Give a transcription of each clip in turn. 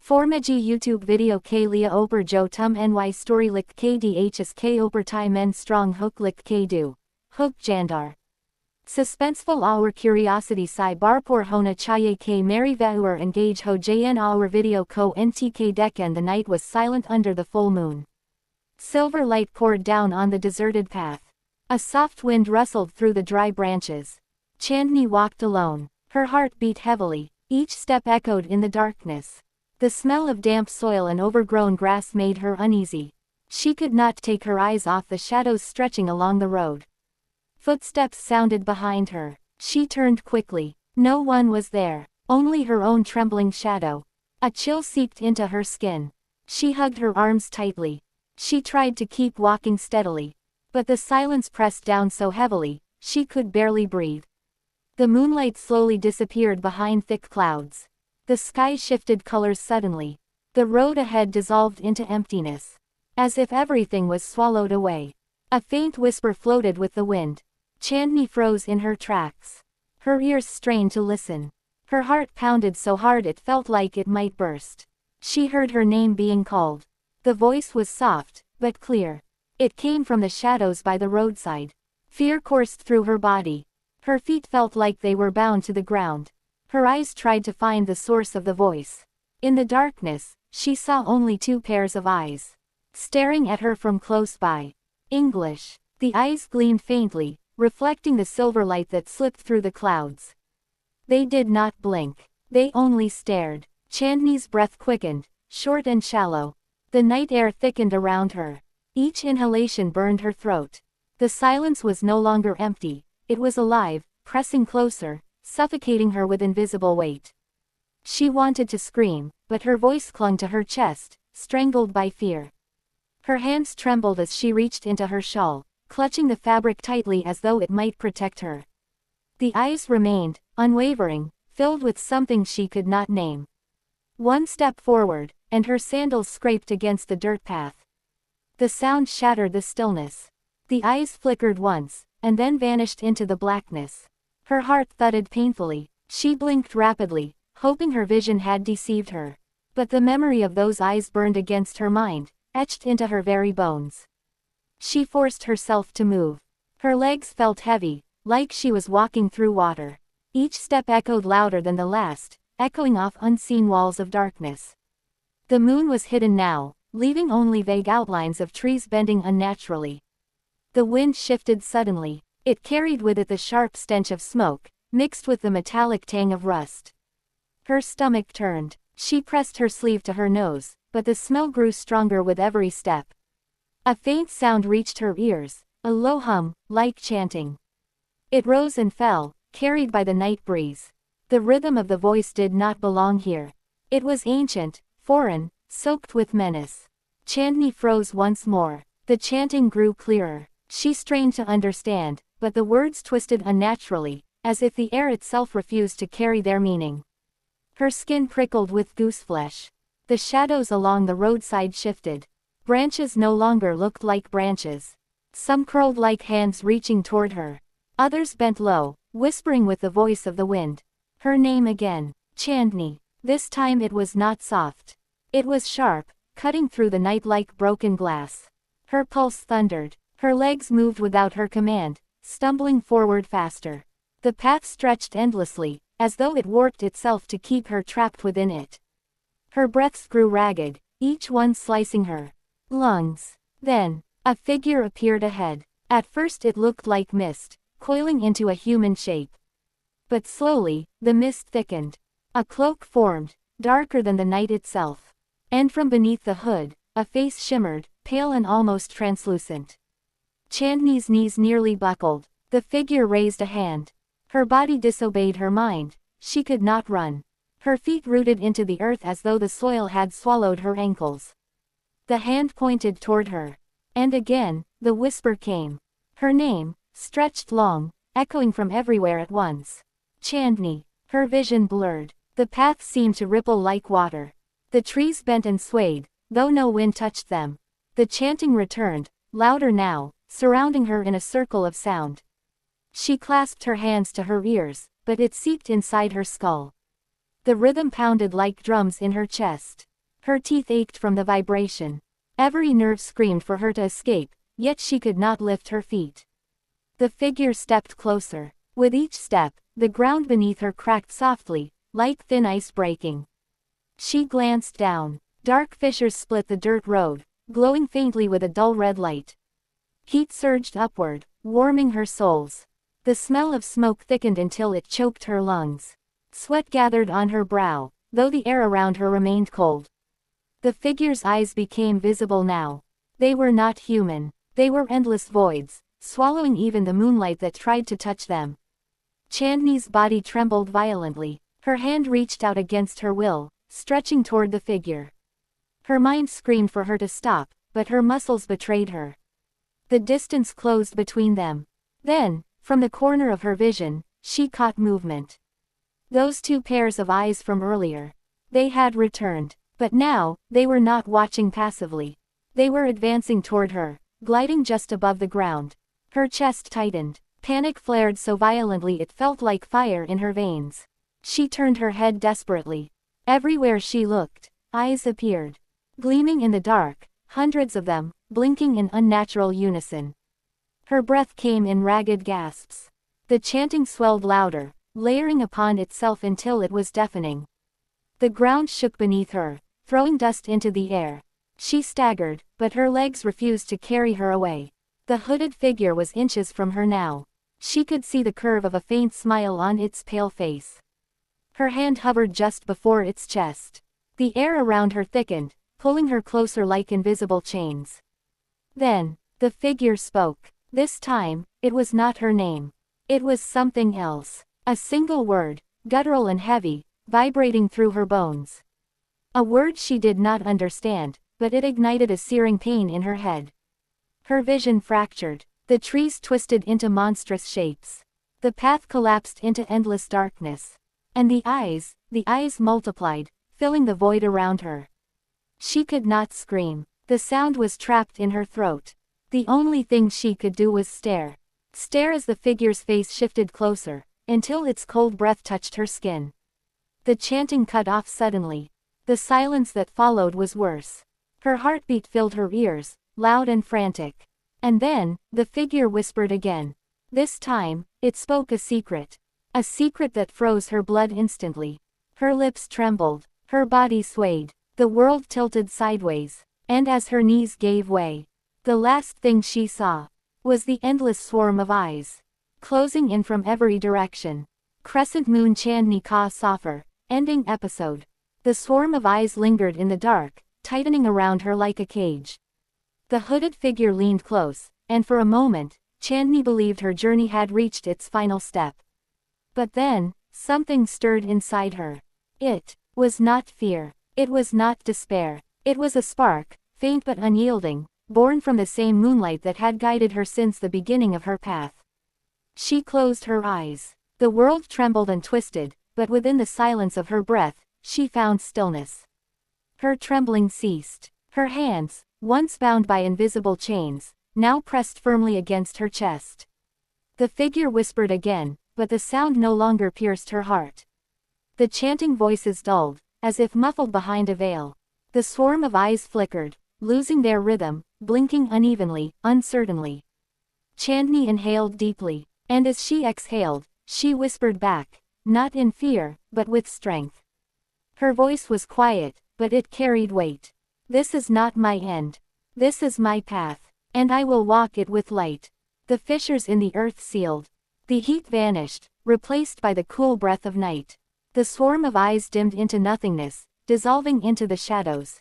Formeji YouTube video K Lia Oper Jo Tum Ny Story Lik KDHS K Oper Tai Men Strong Hook Lik K Du. Hook Jandar. Suspenseful our curiosity Sai Barpor Hona Chaye K Mary Vahuar Engage Ho Jn our video Ko NTK Dekan. The night was silent under the full moon. Silver light poured down on the deserted path. A soft wind rustled through the dry branches. Chandni walked alone. Her heart beat heavily. Each step echoed in the darkness. The smell of damp soil and overgrown grass made her uneasy. She could not take her eyes off the shadows stretching along the road. Footsteps sounded behind her. She turned quickly. No one was there, only her own trembling shadow. A chill seeped into her skin. She hugged her arms tightly. She tried to keep walking steadily. But the silence pressed down so heavily, she could barely breathe. The moonlight slowly disappeared behind thick clouds. The sky shifted colors suddenly. The road ahead dissolved into emptiness. As if everything was swallowed away. A faint whisper floated with the wind. Chandni froze in her tracks. Her ears strained to listen. Her heart pounded so hard it felt like it might burst. She heard her name being called. The voice was soft, but clear. It came from the shadows by the roadside. Fear coursed through her body. Her feet felt like they were bound to the ground. Her eyes tried to find the source of the voice. In the darkness, she saw only two pairs of eyes. Staring at her from close by. English. The eyes gleamed faintly, reflecting the silver light that slipped through the clouds. They did not blink. They only stared. Chandni's breath quickened, short and shallow. The night air thickened around her. Each inhalation burned her throat. The silence was no longer empty. It was alive, pressing closer, suffocating her with invisible weight. She wanted to scream, but her voice clung to her chest, strangled by fear. Her hands trembled as she reached into her shawl, clutching the fabric tightly as though it might protect her. The eyes remained, unwavering, filled with something she could not name. One step forward, and her sandals scraped against the dirt path. The sound shattered the stillness. The eyes flickered once, and then vanished into the blackness. Her heart thudded painfully. She blinked rapidly, hoping her vision had deceived her. But the memory of those eyes burned against her mind, etched into her very bones. She forced herself to move. Her legs felt heavy, like she was walking through water. Each step echoed louder than the last, echoing off unseen walls of darkness. The moon was hidden now, leaving only vague outlines of trees bending unnaturally. The wind shifted suddenly. It carried with it the sharp stench of smoke, mixed with the metallic tang of rust. Her stomach turned. She pressed her sleeve to her nose, but the smell grew stronger with every step. A faint sound reached her ears, a low hum, like chanting. It rose and fell, carried by the night breeze. The rhythm of the voice did not belong here. It was ancient, foreign, soaked with menace. Chandni froze once more. The chanting grew clearer. She strained to understand, but the words twisted unnaturally, as if the air itself refused to carry their meaning. Her skin prickled with gooseflesh. The shadows along the roadside shifted. Branches no longer looked like branches. Some curled like hands reaching toward her. Others bent low, whispering with the voice of the wind. Her name again. Chandni. This time it was not soft. It was sharp, cutting through the night like broken glass. Her pulse thundered. Her legs moved without her command, stumbling forward faster. The path stretched endlessly, as though it warped itself to keep her trapped within it. Her breaths grew ragged, each one slicing her lungs. Then, a figure appeared ahead. At first it looked like mist, coiling into a human shape. But slowly, the mist thickened. A cloak formed, darker than the night itself. And from beneath the hood, a face shimmered, pale and almost translucent. Chandni's knees nearly buckled. The figure raised a hand. Her body disobeyed her mind. She could not run. Her feet rooted into the earth as though the soil had swallowed her ankles. The hand pointed toward her. And again, the whisper came. Her name, stretched long, echoing from everywhere at once. Chandni. Her vision blurred. The path seemed to ripple like water. The trees bent and swayed, though no wind touched them. The chanting returned, louder now, surrounding her in a circle of sound. She clasped her hands to her ears, but it seeped inside her skull. The rhythm pounded like drums in her chest. Her teeth ached from the vibration. Every nerve screamed for her to escape, yet she could not lift her feet. The figure stepped closer. With each step, the ground beneath her cracked softly, like thin ice breaking. She glanced down. Dark fissures split the dirt road, glowing faintly with a dull red light. Heat surged upward, warming her soles. The smell of smoke thickened until it choked her lungs. Sweat gathered on her brow, though the air around her remained cold. The figure's eyes became visible now. They were not human. They were endless voids, swallowing even the moonlight that tried to touch them. Chandni's body trembled violently. Her hand reached out against her will, stretching toward the figure. Her mind screamed for her to stop, but her muscles betrayed her. The distance closed between them. Then, from the corner of her vision, she caught movement. Those two pairs of eyes from earlier. They had returned, but now, they were not watching passively. They were advancing toward her, gliding just above the ground. Her chest tightened. Panic flared so violently it felt like fire in her veins. She turned her head desperately. Everywhere she looked, eyes appeared. Gleaming in the dark, hundreds of them, blinking in unnatural unison. Her breath came in ragged gasps. The chanting swelled louder, layering upon itself until it was deafening. The ground shook beneath her, throwing dust into the air. She staggered, but her legs refused to carry her away. The hooded figure was inches from her now. She could see the curve of a faint smile on its pale face. Her hand hovered just before its chest. The air around her thickened, pulling her closer like invisible chains. Then, the figure spoke. This time, it was not her name. It was something else. A single word, guttural and heavy, vibrating through her bones. A word she did not understand, but it ignited a searing pain in her head. Her vision fractured. The trees twisted into monstrous shapes. The path collapsed into endless darkness. And the eyes multiplied, filling the void around her. She could not scream. The sound was trapped in her throat. The only thing she could do was stare. Stare as the figure's face shifted closer, until its cold breath touched her skin. The chanting cut off suddenly. The silence that followed was worse. Her heartbeat filled her ears, loud and frantic. And then, the figure whispered again. This time, it spoke a secret. A secret that froze her blood instantly. Her lips trembled. Her body swayed. The world tilted sideways. And as her knees gave way, the last thing she saw was the endless swarm of eyes, closing in from every direction. Crescent Moon Chandni Ka Safar, ending episode. The swarm of eyes lingered in the dark, tightening around her like a cage. The hooded figure leaned close, and for a moment, Chandni believed her journey had reached its final step. But then, something stirred inside her. It was not fear. It was not despair. It was a spark, faint but unyielding, born from the same moonlight that had guided her since the beginning of her path. She closed her eyes. The world trembled and twisted, but within the silence of her breath, she found stillness. Her trembling ceased. Her hands, once bound by invisible chains, now pressed firmly against her chest. The figure whispered again, but the sound no longer pierced her heart. The chanting voices dulled, as if muffled behind a veil. The swarm of eyes flickered, losing their rhythm, blinking unevenly, uncertainly. Chandni inhaled deeply, and as she exhaled, she whispered back, not in fear, but with strength. Her voice was quiet, but it carried weight. This is not my end. This is my path, and I will walk it with light. The fissures in the earth sealed. The heat vanished, replaced by the cool breath of night. The swarm of eyes dimmed into nothingness, dissolving into the shadows.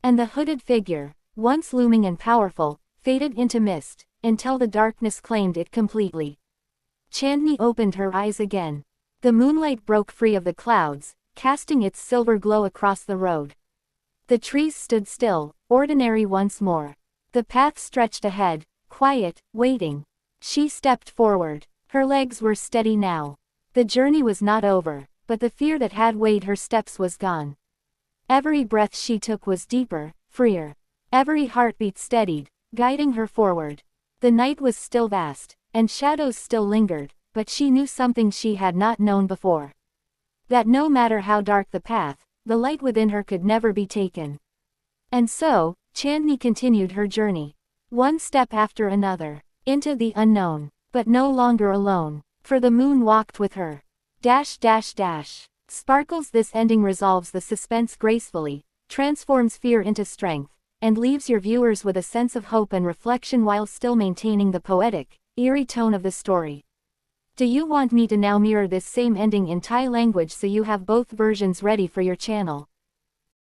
And the hooded figure, once looming and powerful, faded into mist, until the darkness claimed it completely. Chandni opened her eyes again. The moonlight broke free of the clouds, casting its silver glow across the road. The trees stood still, ordinary once more. The path stretched ahead, quiet, waiting. She stepped forward. Her legs were steady now. The journey was not over, but the fear that had weighed her steps was gone. Every breath she took was deeper, freer. Every heartbeat steadied, guiding her forward. The night was still vast, and shadows still lingered, but she knew something she had not known before. That no matter how dark the path, The light within her could never be taken. And so, Chandni continued her journey. One step after another. Into the unknown. But no longer alone. For the moon walked with her. Sparkles. This ending resolves the suspense gracefully, transforms fear into strength, and leaves your viewers with a sense of hope and reflection while still maintaining the poetic, eerie tone of the story. Do you want me to now mirror this same ending in Thai language so you have both versions ready for your channel?